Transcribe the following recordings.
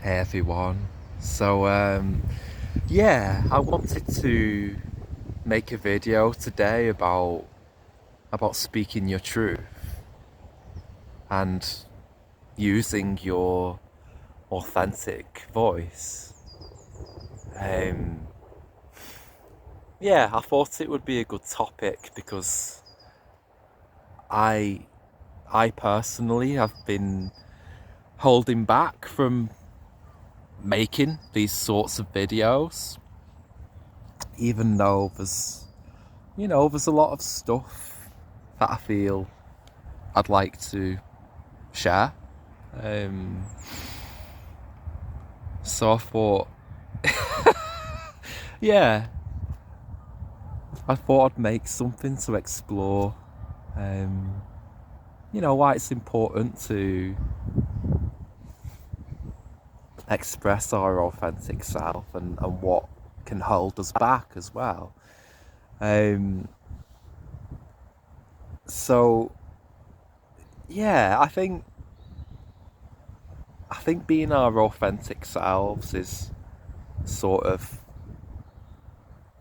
Hey everyone. Yeah, I wanted to make a video today about speaking your truth and using your authentic voice. Um, yeah, I thought it would be a good topic because I I personally have been holding back from making these sorts of videos, even though there's a lot of stuff that I feel I'd like to share. Um, so I thought, yeah, I thought I'd make something to explore, um, why it's important to express our authentic self and what can hold us back as well. Um, so, yeah, I think being our authentic selves is sort of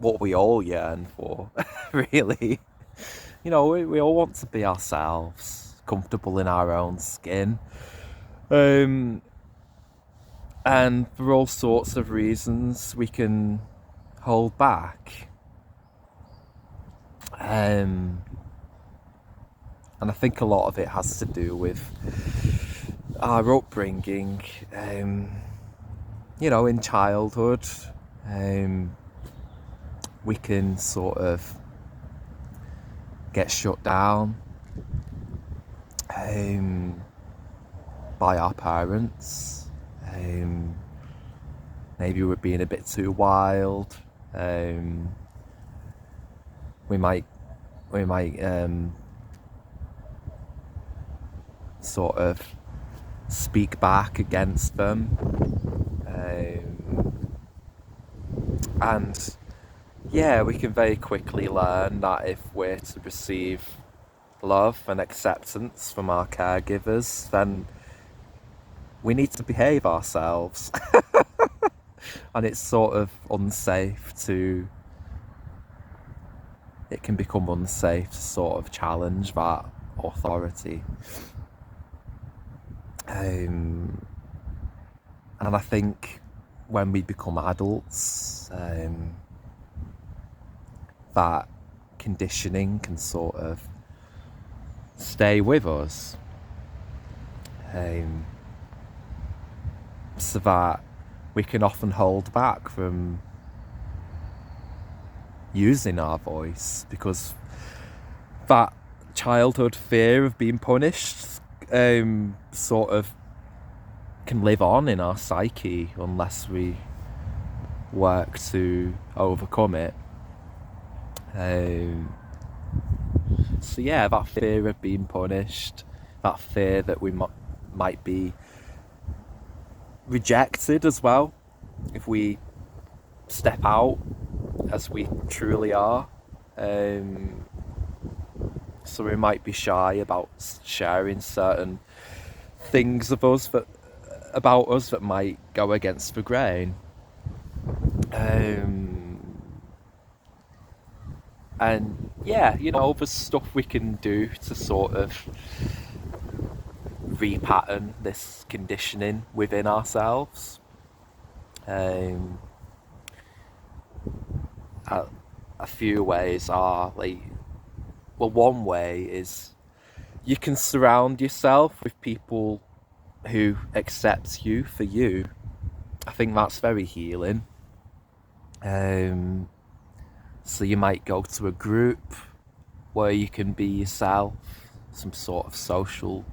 what we all yearn for, really. We all want to be ourselves, comfortable in our own skin. Um, and for all sorts of reasons, we can hold back. Um, and I think a lot of it has to do with our upbringing. In childhood, um, we can sort of get shut down um, by our parents. Maybe we're being a bit too wild. Um, we might sort of speak back against them, and yeah, we can very quickly learn that if we're to receive love and acceptance from our caregivers, then we need to behave ourselves. And it's sort of unsafe to it can become unsafe to sort of challenge that authority. And I think when we become adults, that conditioning can sort of stay with us, so that we can often hold back from using our voice because that childhood fear of being punished sort of can live on in our psyche unless we work to overcome it. So yeah, that fear of being punished, that fear that we might be rejected as well if we step out as we truly are. So we might be shy about sharing certain things about us that might go against the grain. And yeah, there's stuff we can do to sort of repattern this conditioning within ourselves. A few ways are one way is you can surround yourself with people who accept you for you. I think that's very healing. So you might go to a group where you can be yourself, some sort of social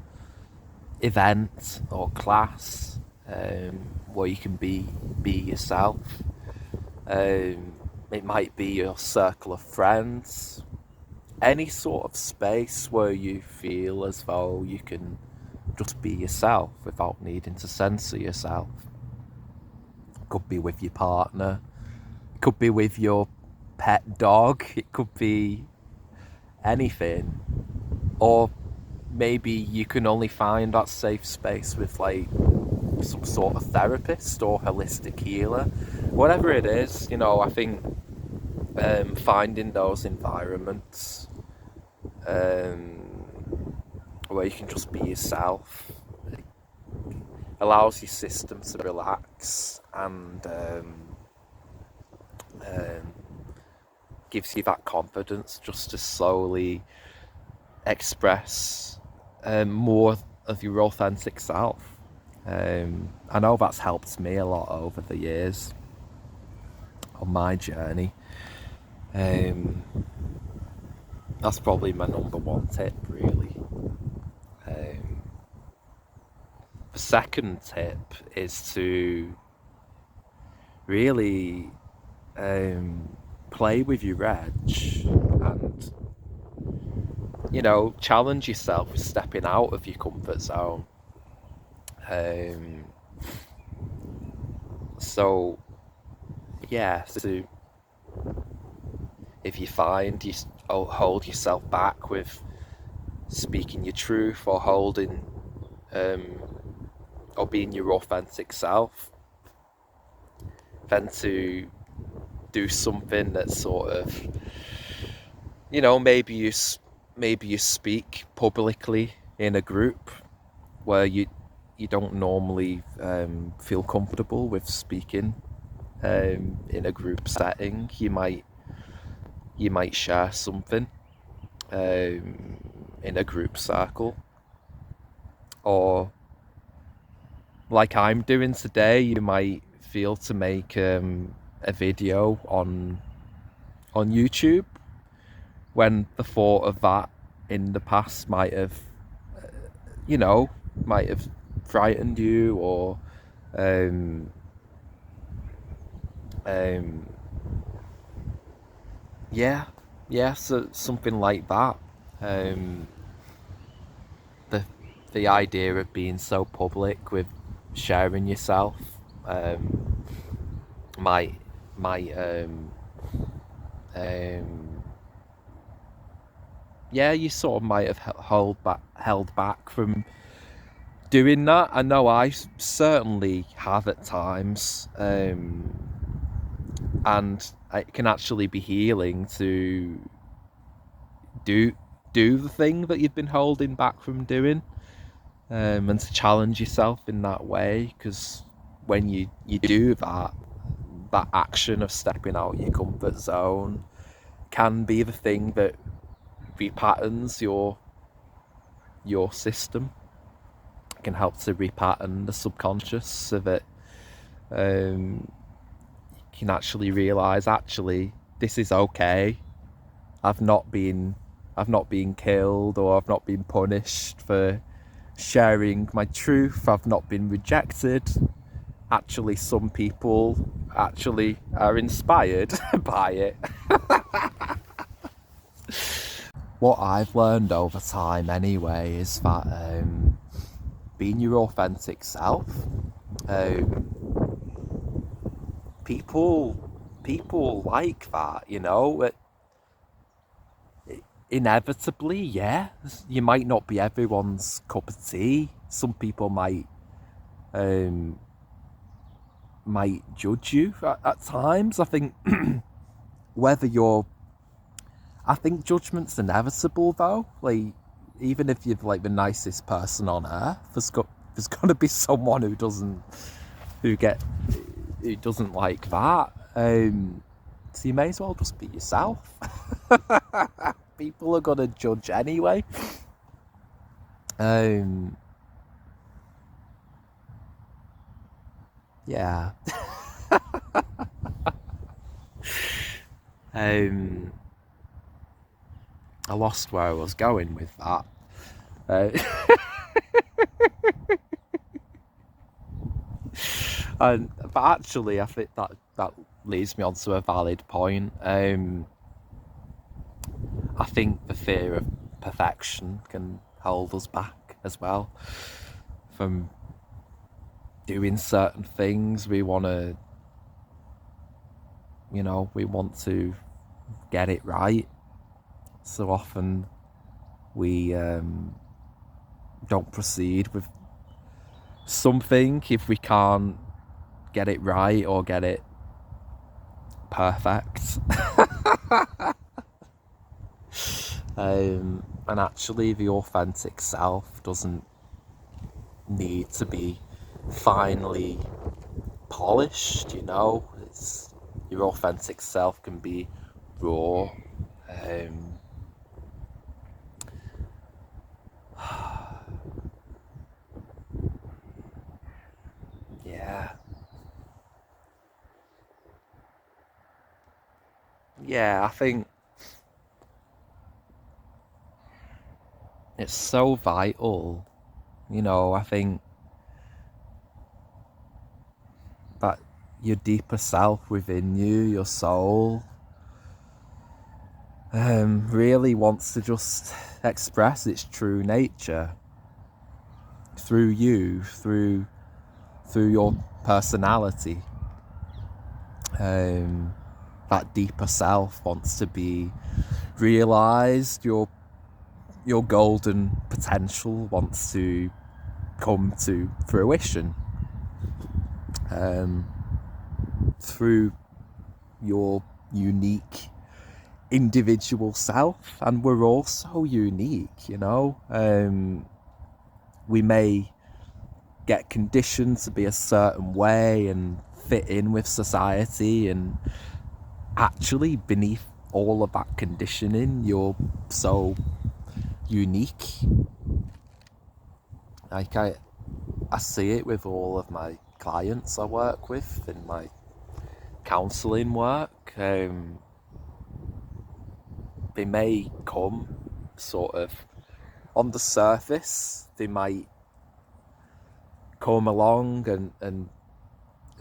event or class, where you can be yourself. It might be your circle of friends, any sort of space where you feel as though you can just be yourself without needing to censor yourself. It could be with your partner, it could be with your pet dog, it could be anything. Or maybe you can only find that safe space with some sort of therapist or holistic healer, whatever it is. You know, I think finding those environments where you can just be yourself allows your system to relax and gives you that confidence just to slowly express more of your authentic self. I know that's helped me a lot over the years on my journey. That's probably my number one tip, really. The second tip is to really play with your edge and, you know, challenge yourself with stepping out of your comfort zone. So if you find you hold yourself back with speaking your truth or holding or being your authentic self, then to do something that's sort of, you know, maybe you speak publicly in a group where you don't normally feel comfortable with speaking in a group setting. You might share something in a group circle, or like I'm doing today, you might feel to make a video on YouTube, when the thought of that in the past might have frightened you, or so something like that. The idea of being so public with sharing yourself might you sort of might have held back from doing that. I know I certainly have at times, and it can actually be healing to do the thing that you've been holding back from doing, and to challenge yourself in that way, because when you do that action of stepping out your comfort zone can be the thing that repatterns your system. It can help to repattern the subconscious so that you can actually realise, this is okay. I've not been killed, or I've not been punished for sharing my truth. I've not been rejected. Actually, some people actually are inspired by it. What I've learned over time anyway is that being your authentic self, people like that, you know. Inevitably, yeah, you might not be everyone's cup of tea. Some people might judge you at times. I think judgment's inevitable, though. Like, even if you're like the nicest person on earth, there's got to be someone who doesn't like that. So you may as well just be yourself. People are gonna judge anyway. Yeah. I lost where I was going with that. But actually, I think that leads me on to a valid point. I think the fear of perfection can hold us back as well from doing certain things. We want to get it right. So often we don't proceed with something if we can't get it right or get it perfect. And actually the authentic self doesn't need to be finely polished, you know. Your authentic self can be raw. Yeah, I think it's so vital, you know. I think that your deeper self within you, your soul, really wants to just express its true nature through you, through your personality. That deeper self wants to be realized. Your golden potential wants to come to fruition through your unique individual self. And we're all so unique, you know. We may get conditioned to be a certain way and fit in with society, and actually beneath all of that conditioning, you're so unique. Like I see it with all of my clients I work with in my counselling work. They may come sort of on the surface, they might come along and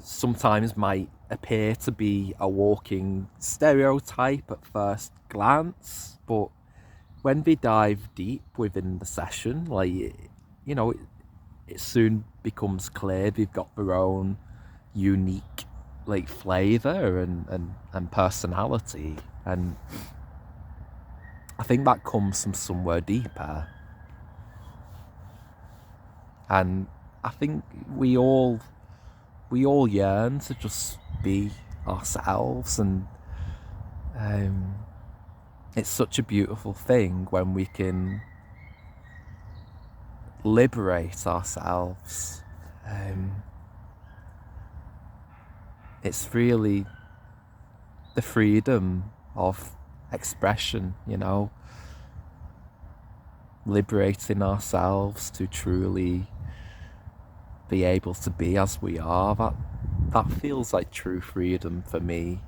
sometimes might appear to be a walking stereotype at first glance, but when they dive deep within the session, like, you know, it soon becomes clear they've got their own unique, like, flavour and personality. And I think that comes from somewhere deeper. And I think we all yearn to just be ourselves, and it's such a beautiful thing when we can liberate ourselves. It's really the freedom of expression, you know, liberating ourselves to truly be able to be as we are. That feels like true freedom for me.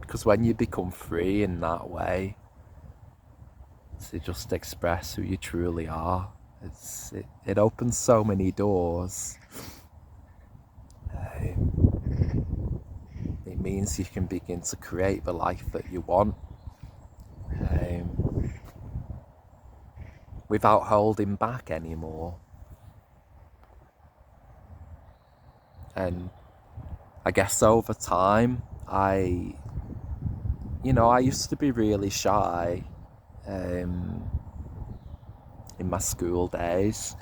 Because when you become free in that way, to just express who you truly are, it opens so many doors. It means you can begin to create the life that you want, without holding back anymore. And I guess over time, I used to be really shy in my school days,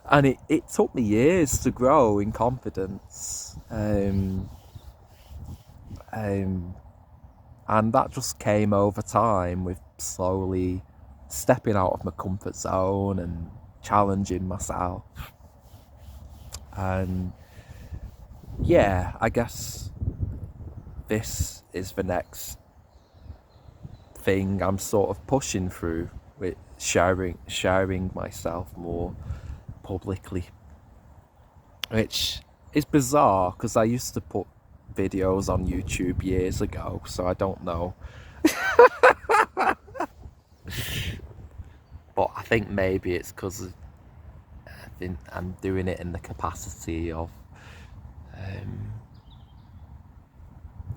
and it took me years to grow in confidence, and that just came over time with slowly stepping out of my comfort zone and challenging myself. And yeah, I guess this is the next thing I'm sort of pushing through, with sharing myself more publicly, which is bizarre because I used to put videos on YouTube years ago, so I don't know. But I think maybe it's because I'm doing it in the capacity of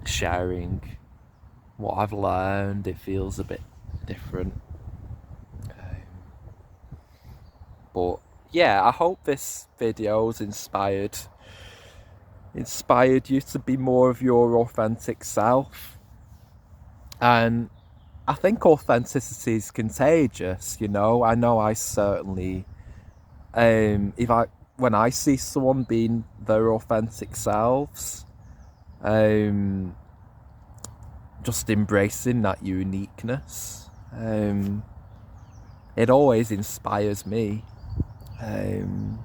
sharing what I've learned. It feels a bit different. But yeah, I hope this video's inspired you to be more of your authentic self. And I think authenticity is contagious, you know. I know I certainly, if I when I see someone being their authentic selves, um, just embracing that uniqueness, it always inspires me. Um,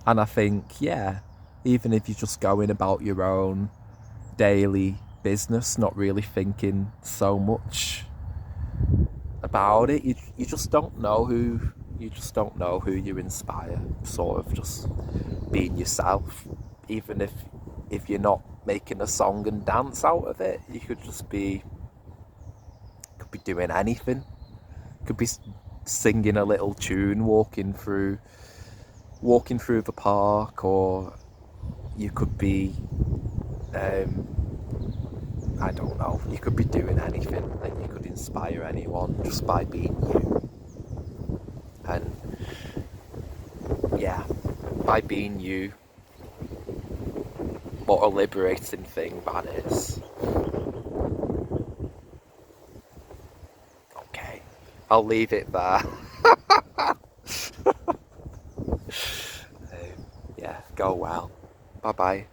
and I think, yeah, even if you're just going about your own daily business, not really thinking so much about it, you just don't know who you inspire. Sort of just being yourself, even if you're not making a song and dance out of it, you could be doing anything. Could be singing a little tune, walking through the park, or you could be, I don't know, you could be doing anything, and you could inspire anyone just by being you. And yeah, by being you, what a liberating thing that is. Okay, I'll leave it there. Yeah, go well. Bye bye.